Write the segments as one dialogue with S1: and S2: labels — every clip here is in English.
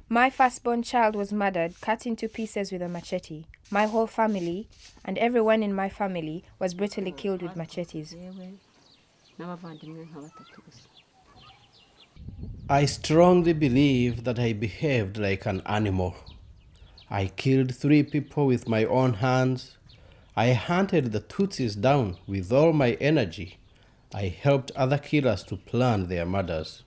S1: My firstborn child was murdered, cut into pieces with a machete. My whole family and everyone in my family was brutally killed with machetes.
S2: I strongly believe that I behaved like an animal. I killed 3 people with my own hands. I hunted the Tutsis down with all my energy. I helped other killers to plan their murders.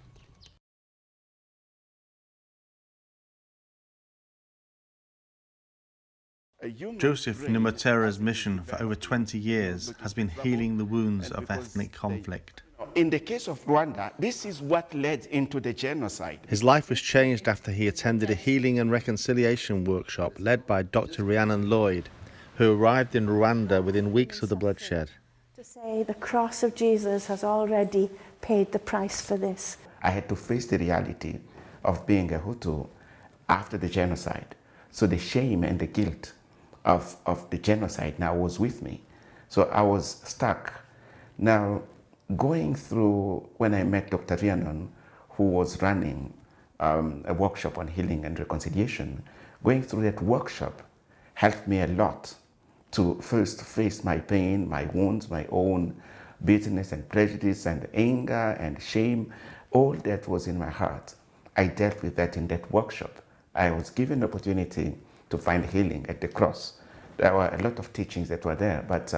S3: Joseph Numatera's mission for over 20 years has been healing the wounds of ethnic conflict.
S4: In the case of Rwanda, this is what led into the genocide.
S3: His life was changed after he attended a healing and reconciliation workshop led by Dr. Rhiannon Lloyd, who arrived in Rwanda within weeks of the bloodshed.
S5: To say the cross of Jesus has already paid the price for this.
S4: I had to face the reality of being a Hutu after the genocide. So the shame and the guilt of the genocide now was with me. So I was stuck. Now, going through, when I met Dr. Rhiannon, who was running a workshop on healing and reconciliation, going through that workshop helped me a lot to first face my pain, my wounds, my own bitterness and prejudice and anger and shame, all that was in my heart. I dealt with that in that workshop. I was given the opportunity to find healing at the cross. There were a lot of teachings that were there, but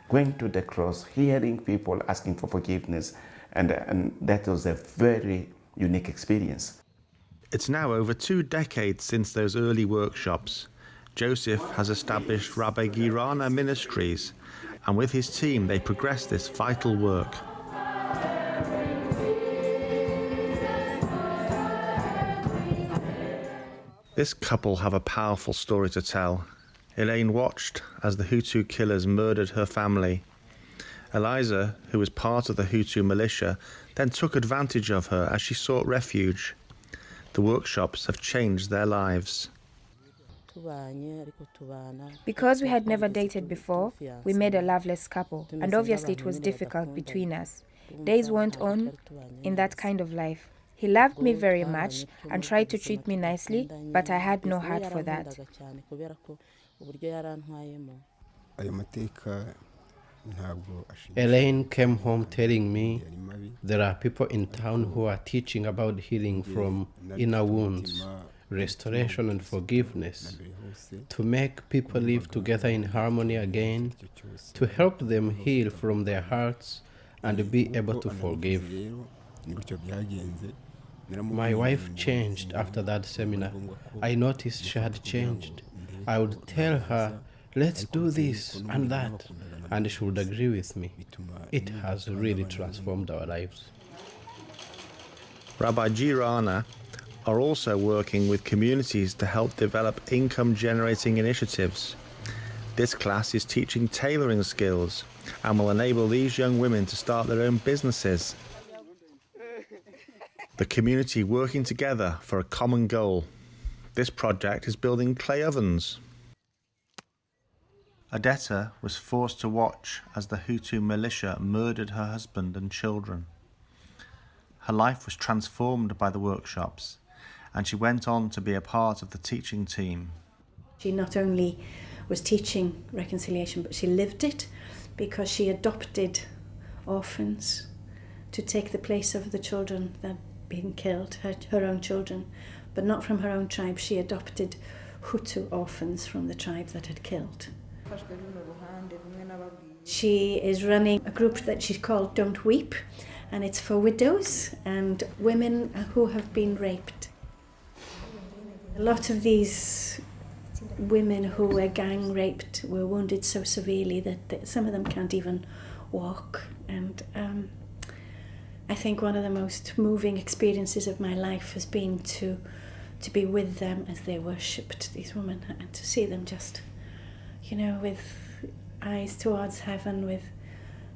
S4: going to the cross, hearing people asking for forgiveness, and that was a very unique experience.
S3: It's now over 2 decades since those early workshops. Joseph has established Rabagirana Ministries, and with his team they progress this vital work. This couple have a powerful story to tell. Elaine watched as the Hutu killers murdered her family. Eliza, who was part of the Hutu militia, then took advantage of her as she sought refuge. The workshops have changed their lives.
S1: Because we had never dated before, we made a loveless couple, and obviously it was difficult between us. Days went on in that kind of life. He loved me very much and tried to treat me nicely, but I had no heart for that.
S2: Elaine came home telling me there are people in town who are teaching about healing from inner wounds, restoration and forgiveness, to make people live together in harmony again, to help them heal from their hearts and be able to forgive. My wife changed after that seminar. I noticed she had changed. I would tell her, let's do this and that, and she would agree with me. It has really transformed our lives.
S3: Rabagirana are also working with communities to help develop income-generating initiatives. This class is teaching tailoring skills and will enable these young women to start their own businesses. The community working together for a common goal. This project is building clay ovens. Adetta was forced to watch as the Hutu militia murdered her husband and children. Her life was transformed by the workshops, and she went on to be a part of the teaching team.
S5: She not only was teaching reconciliation, but she lived it, because she adopted orphans to take the place of the children that had been killed, her own children, but not from her own tribe. She adopted Hutu orphans from the tribe that had killed. She is running a group that she's called Don't Weep, and it's for widows and women who have been raped. A lot of these women who were gang raped were wounded so severely that some of them can't even walk, and I think one of the most moving experiences of my life has been to be with them as they worshipped, these women, and to see them just, with eyes towards heaven, with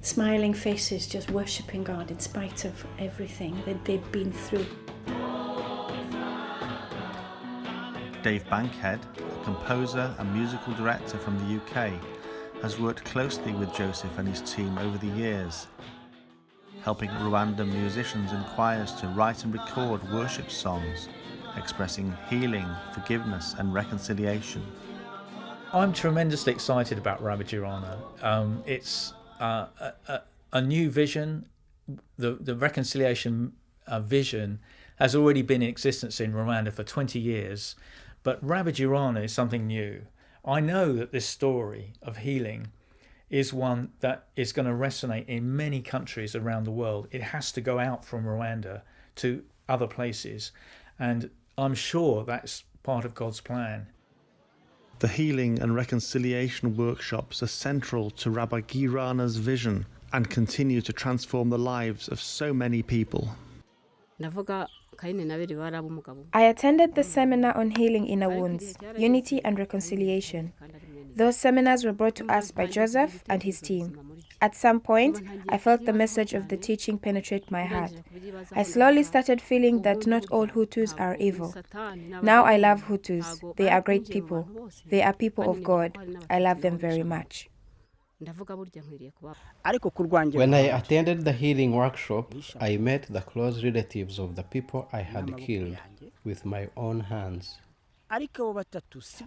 S5: smiling faces, just worshipping God in spite of everything that they've been through.
S3: Dave Bankhead, a composer and musical director from the UK, has worked closely with Joseph and his team over the years, helping Rwandan musicians and choirs to write and record worship songs expressing healing, forgiveness and reconciliation.
S6: I'm tremendously excited about Rabagirana. It's a new vision. The reconciliation vision has already been in existence in Rwanda for 20 years, but Rabagirana is something new. I know that this story of healing is one that is going to resonate in many countries around the world. It has to go out from Rwanda to other places, and I'm sure that's part of God's plan.
S3: The healing and reconciliation workshops are central to Rabagirana's vision and continue to transform the lives of so many people.
S1: I attended the seminar on healing inner wounds, unity and reconciliation. Those seminars were brought to us by Joseph and his team. At some point, I felt the message of the teaching penetrate my heart. I slowly started feeling that not all Hutus are evil. Now I love Hutus. They are great people. They are people of God. I love them very much.
S2: When I attended the healing workshop, I met the close relatives of the people I had killed with my own hands.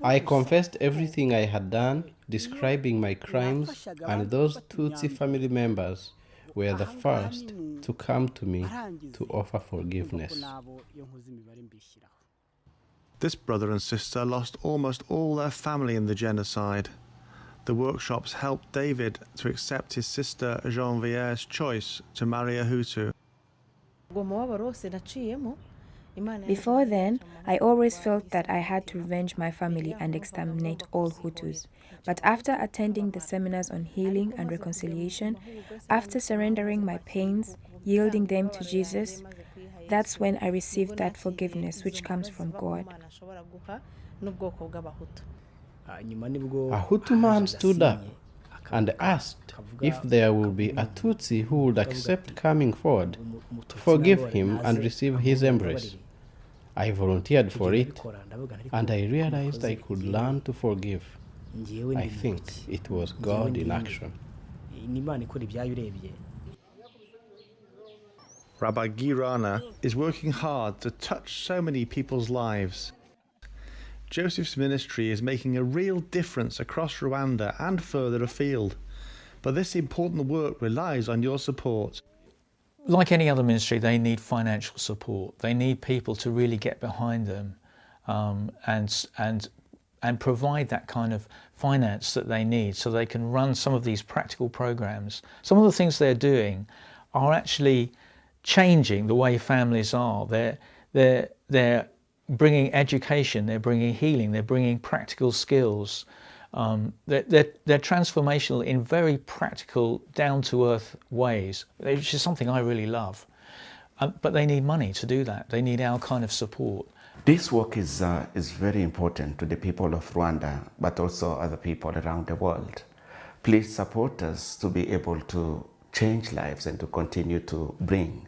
S2: I confessed everything I had done, describing my crimes, and those Tutsi family members were the first to come to me to offer forgiveness.
S3: This brother and sister lost almost all their family in the genocide. The workshops helped David to accept his sister Jeanvier's choice to marry a Hutu.
S1: Before then, I always felt that I had to revenge my family and exterminate all Hutus. But after attending the seminars on healing and reconciliation, after surrendering my pains, yielding them to Jesus, that's when I received that forgiveness which comes from God.
S2: A Hutu man stood up and asked if there would be a Tutsi who would accept coming forward to forgive him and receive his embrace. I volunteered for it, and I realized I could learn to forgive. I think it was God in action.
S3: Rabagirana is working hard to touch so many people's lives. Joseph's ministry is making a real difference across Rwanda and further afield, but this important work relies on your support.
S6: Like any other ministry, they need financial support. They need people to really get behind them and provide that kind of finance that they need so they can run some of these practical programs. Some of the things they're doing are actually changing the way families are. They're bringing education, they're bringing healing, they're bringing practical skills. They're transformational in very practical, down-to-earth ways, which is something I really love. But they need money to do that. They need our kind of support.
S4: This work is very important to the people of Rwanda, but also other people around the world. Please support us to be able to change lives and to continue to bring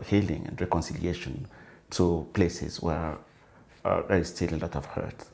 S4: healing and reconciliation to places where there is still a lot of hurt.